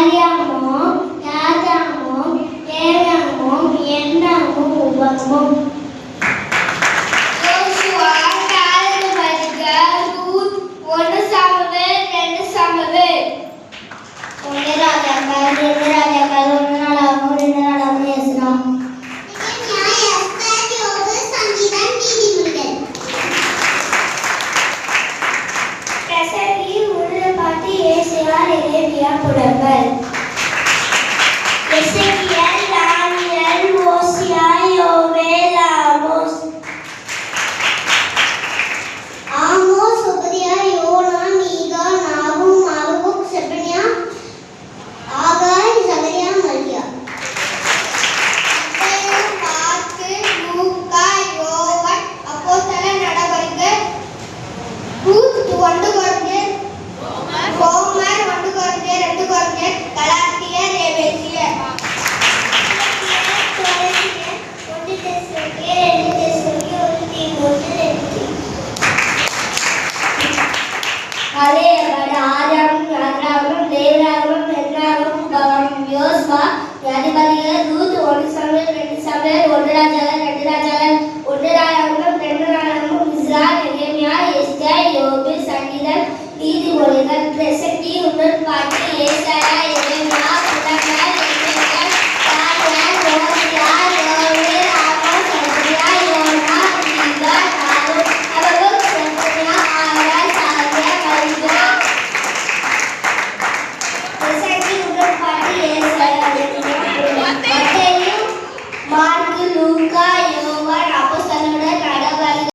ஆரியாமும் யாதாமும் ஏகமும் எண்ணமும் உபமும். யோசுவா 4 வருக Ruth 1 Samuel 2 Samuel. 1 ராஜாக்கள் 2 ராஜாக்கள் 1 நாளாகவும் 2 நாளாகவும் எஸ்ரா. பிரசங்கி உருளப்பாட்டு ஏசாயா எரேமியா புலம்பல். எசேக்கியேல் தானியேல் ஓசியா யோவேல் ஆமோஸ். ஆமோஸ் ஒபதியா யோனா மீகா நாகும் மல்குக் செபனியா ஆகாய் சகரியா மல்கியா. மத்தேயு மாற்கு லூக்கா யோவான் அப்போஸ்தலர் நடபடிகள் ரூத் 1 கொரிந்தியர் ரோமர் 1 கொரிந்தியர் 2 கொரிந்தியர் கலாத்தியர் எபேசியர். 1 தெசலோனிக்கேயர் 2 தெசலோனிக்கேயர் 1 தீமோத்தேயு 2 அலேயபட ஆதியாகமம் யாத்ராகமம் லேவியராகமம் என்னாகமம் உபாகமம். யோசுவா நியாயாதிபதிகள் ரூத் 1 சாமுவேல் 2 சாமுவேல் 1 ராஜாக்கள் 2 ராஜாக்கள் 1 நாளாகமம் 2 நாளாகமம் இஸ்ரா நெகேமியா எஸ்தர் யோபு சங்கீதம் நீதிமொழிகள் பிரசங்கி உடன்பாட்டு ஏசாயா எரேமியா